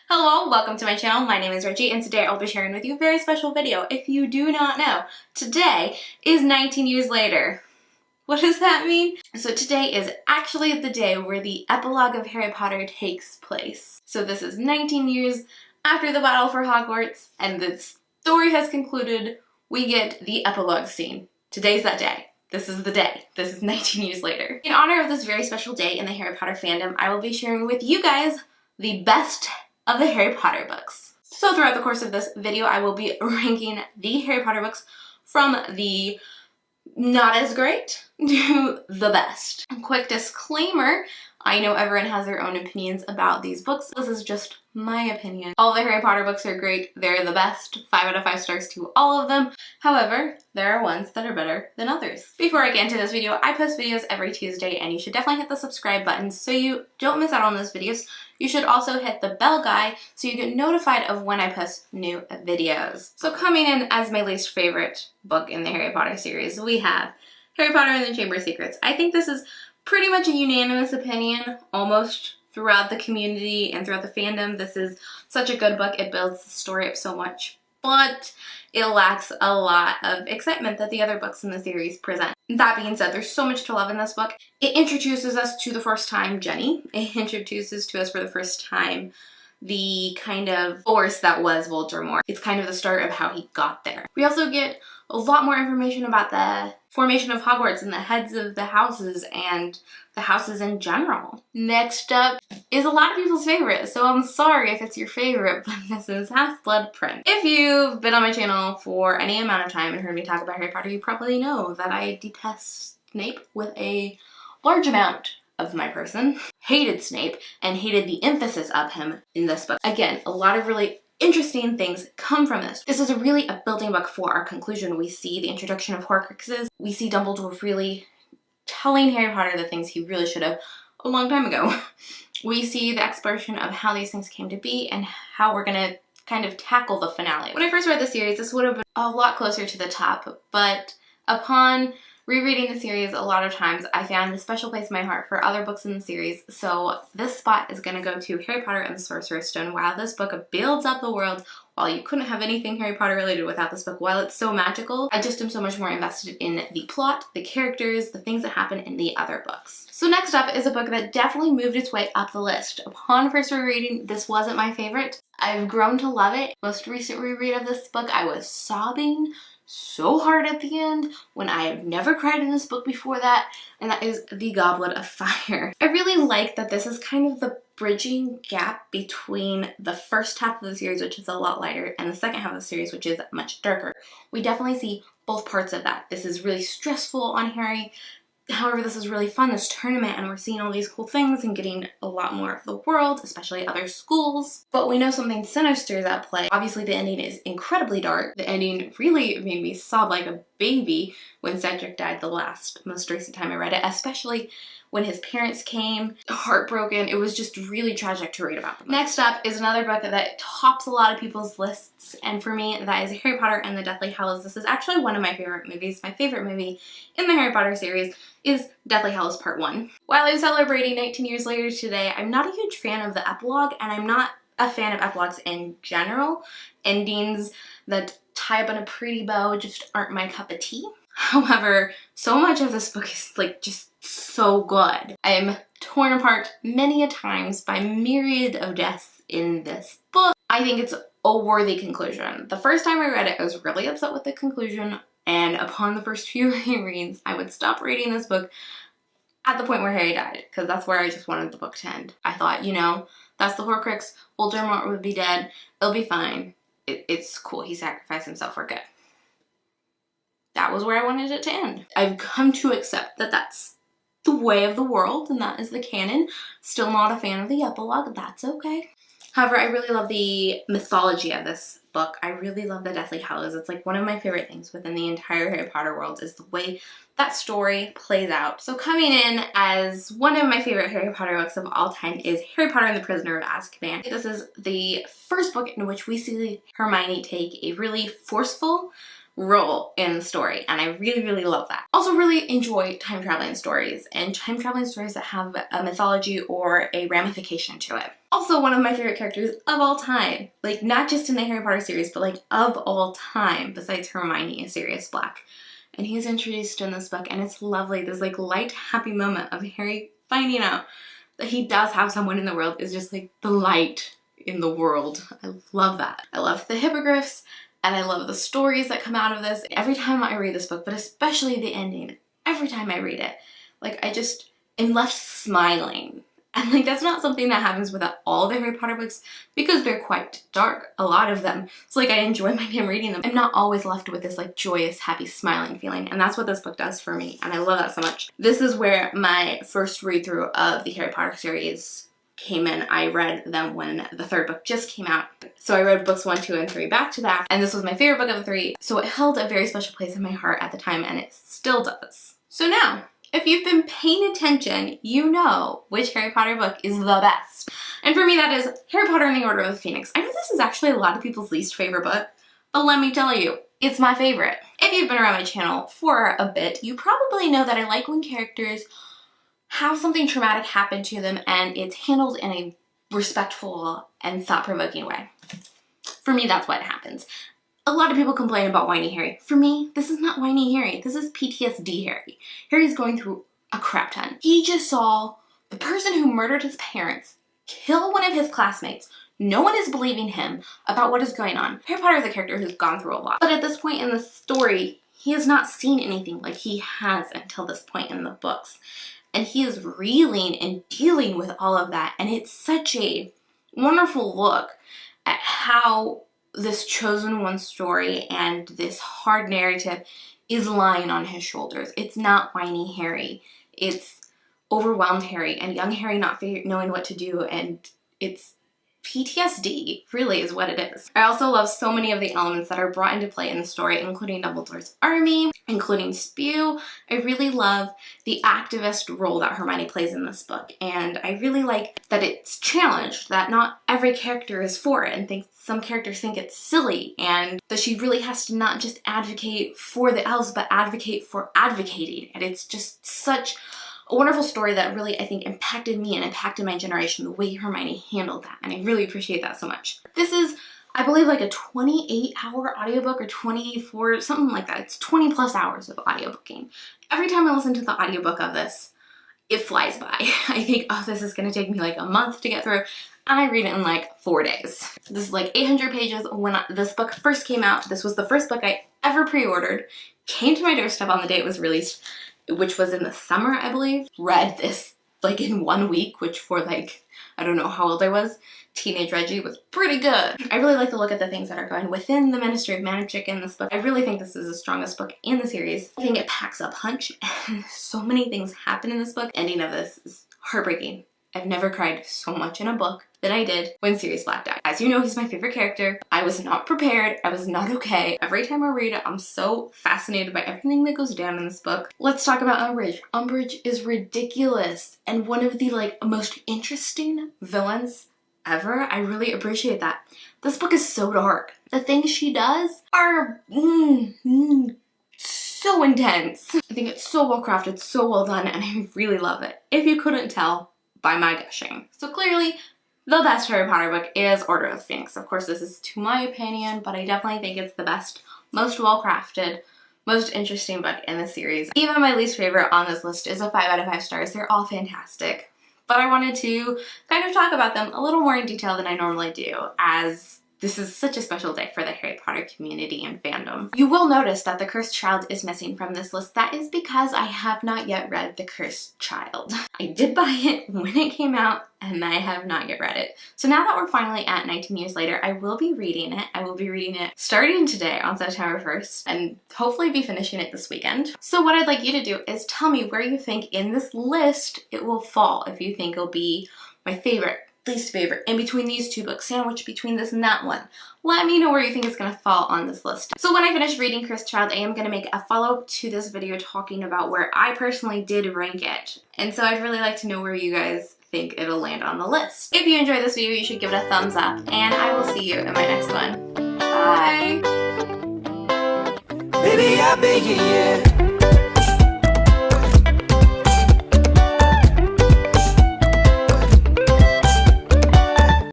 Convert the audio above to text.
Hello, welcome to my channel. My name is Reggie and today I'll be sharing with you a very special video. If you do not know, today is 19 years later. What does that mean? So today is actually the day where the epilogue of Harry Potter takes place. So this is 19 years after the battle for Hogwarts and the story has concluded. We get the epilogue scene. Today's that day. This is the day. This is 19 years later. In honor of this very special day in the Harry Potter fandom, I will be sharing with you guys the best of the Harry Potter books. So throughout the course of this video, I will be ranking the Harry Potter books from the not as great to the best. Quick disclaimer, I know everyone has their own opinions about these books. This is just my opinion. All the Harry Potter books are great. They're the best. 5 out of 5 stars to all of them. However, there are ones that are better than others. Before I get into this video, I post videos every Tuesday and you should definitely hit the subscribe button so you don't miss out on those videos. You should also hit the bell guy so you get notified of when I post new videos. So coming in as my least favorite book in the Harry Potter series, we have Harry Potter and the Chamber of Secrets. I think this is pretty much a unanimous opinion, almost throughout the community and throughout the fandom. This is such a good book. It builds the story up so much, but it lacks a lot of excitement that the other books in the series present. That being said, there's so much to love in this book. It introduces us to the first time Jenny. It introduces to us for the first time the kind of force that was Voldemort. It's kind of the start of how he got there. We also get a lot more information about the formation of Hogwarts and the heads of the houses and the houses in general. Next up is a lot of people's favorite, so I'm sorry if it's your favorite, but this is HalfBlood Prince. If you've been on my channel for any amount of time and heard me talk about Harry Potter, you probably know that I detest Snape with a large amount of my person. Hated Snape and hated the emphasis of him in this book. Again, a lot of really interesting things come from this. This is really a building book for our conclusion. We see the introduction of Horcruxes. We see Dumbledore really telling Harry Potter the things he really should have a long time ago. We see the exploration of how these things came to be and how we're gonna kind of tackle the finale. When I first read the series, this would have been a lot closer to the top, but upon rereading the series a lot of times, I found a special place in my heart for other books in the series, so this spot is going to go to Harry Potter and the Sorcerer's Stone. While this book builds up the world, while you couldn't have anything Harry Potter related without this book, while it's so magical, I just am so much more invested in the plot, the characters, the things that happen in the other books. So next up is a book that definitely moved its way up the list. Upon first rereading, this wasn't my favorite. I've grown to love it. Most recent reread of this book, I was sobbing so hard at the end when I have never cried in this book before that, and that is The Goblet of Fire. I really like that this is kind of the bridging gap between the first half of the series, which is a lot lighter, and the second half of the series, which is much darker. We definitely see both parts of that. This is really stressful on Harry. However, this is really fun, this tournament, and we're seeing all these cool things and getting a lot more of the world, especially other schools. But we know something sinister is at play. Obviously, the ending is incredibly dark. The ending really made me sob like a baby when Cedric died the most recent time I read it, especially when his parents came. Heartbroken. It was just really tragic to read about them. Next up is another book that tops a lot of people's lists, and for me, that is Harry Potter and the Deathly Hallows. This is actually one of my favorite movies. My favorite movie in the Harry Potter series is Deathly Hallows Part 1. While I'm celebrating 19 years later today, I'm not a huge fan of the epilogue, and I'm not a fan of epilogues in general. Endings that tie up in a pretty bow just aren't my cup of tea. However, so much of this book is like just so good. I am torn apart many a times by myriad of deaths in this book. I think it's a worthy conclusion. The first time I read it, I was really upset with the conclusion, and upon the first few rereads, I would stop reading this book at the point where Harry died, because that's where I just wanted the book to end. I thought, you know, that's the Horcrux. Voldemort would be dead. It'll be fine. It's cool. He sacrificed himself for good. That was where I wanted it to end. I've come to accept that that's the way of the world and that is the canon. Still not a fan of the epilogue. That's okay. However, I really love the mythology of this book. I really love the Deathly Hallows. It's like one of my favorite things within the entire Harry Potter world is the way that story plays out. So coming in as one of my favorite Harry Potter books of all time is Harry Potter and the Prisoner of Azkaban. This is the first book in which we see Hermione take a really forceful, role in the story, and I really, really love that. Also really enjoy time traveling stories and time traveling stories that have a mythology or a ramification to it. Also one of my favorite characters of all time, like not just in the Harry Potter series, but like of all time, besides Hermione, is Sirius Black. And he's introduced in this book, and it's lovely. This like light, happy moment of Harry finding out that he does have someone in the world is just like the light in the world. I love that. I love the hippogriffs, and I love the stories that come out of this. Every time I read this book, but especially the ending, every time I read it, like I just am left smiling. And like that's not something that happens with all the Harry Potter books because they're quite dark, a lot of them. So like I enjoy my time reading them. I'm not always left with this like joyous, happy, smiling feeling, and that's what this book does for me, and I love that so much. This is where my first read through of the Harry Potter series came in. I read them when the third book just came out. So I read books 1, 2, and 3 back to back, and this was my favorite book of the 3. So it held a very special place in my heart at the time, and it still does. So now, if you've been paying attention, you know which Harry Potter book is the best. And for me, that is Harry Potter and the Order of the Phoenix. I know this is actually a lot of people's least favorite book, but let me tell you, it's my favorite. If you've been around my channel for a bit, you probably know that I like when characters have something traumatic happen to them and it's handled in a respectful and thought-provoking way. For me, that's what happens. A lot of people complain about whiny Harry. For me, this is not whiny Harry. This is PTSD Harry. Harry's going through a crap ton. He just saw the person who murdered his parents kill one of his classmates. No one is believing him about what is going on. Harry Potter is a character who's gone through a lot. But at this point in the story, he has not seen anything like he has until this point in the books. And he is reeling and dealing with all of that. And it's such a wonderful look at how this chosen one story and this hard narrative is lying on his shoulders. It's not whiny Harry. It's overwhelmed Harry and young Harry not knowing what to do, and it's PTSD, really, is what it is. I also love so many of the elements that are brought into play in the story, including Dumbledore's army, including Spew. I really love the activist role that Hermione plays in this book, and I really like that it's challenged, that not every character is for it, and some characters think it's silly, and that she really has to not just advocate for the elves, but advocate for advocating, and it's just such a wonderful story that really, I think, impacted me and impacted my generation, the way Hermione handled that, and I really appreciate that so much. This is, I believe, like a 28-hour audiobook or 24, something like that. It's 20 plus hours of audiobooking. Every time I listen to the audiobook of this, it flies by. I think, oh, this is gonna take me like a month to get through, and I read it in like 4 days. This is like 800 pages. When this book first came out, this was the first book I ever pre-ordered, came to my doorstep on the day it was released, which was in the summer, I believe. Read this like in 1 week, which for like, I don't know how old I was, teenage Reggie, was pretty good. I really like to look at the things that are going within the Ministry of Magic in this book. I really think this is the strongest book in the series. I think it packs a punch, and so many things happen in this book. The ending of this is heartbreaking. I've never cried so much in a book than I did when Sirius Black died. As you know, he's my favorite character. I was not prepared. I was not okay. Every time I read it, I'm so fascinated by everything that goes down in this book. Let's talk about Umbridge. Umbridge is ridiculous and one of the like most interesting villains ever. I really appreciate that. This book is so dark. The things she does are so intense. I think it's so well crafted, so well done, and I really love it. If you couldn't tell by my gushing. So clearly, the best Harry Potter book is Order of the Phoenix. Of course, this is to my opinion, but I definitely think it's the best, most well-crafted, most interesting book in the series. Even my least favorite on this list is a 5 out of 5 stars. They're all fantastic. But I wanted to kind of talk about them a little more in detail than I normally do, as this is such a special day for the Harry Potter community and fandom. You will notice that The Cursed Child is missing from this list. That is because I have not yet read The Cursed Child. I did buy it when it came out, and I have not yet read it. So now that we're finally at 19 years later, I will be reading it. I will be reading it starting today on September 1st, and hopefully be finishing it this weekend. So what I'd like you to do is tell me where you think in this list it will fall, if you think it'll be my favorite, least favorite, in between these two books, sandwiched between this and that one. Let me know where you think it's going to fall on this list. So when I finish reading Cursed Child, I am going to make a follow-up to this video talking about where I personally did rank it. And so I'd really like to know where you guys think it'll land on the list. If you enjoyed this video, you should give it a thumbs up, and I will see you in my next one. Bye! Baby, I beg you, yeah.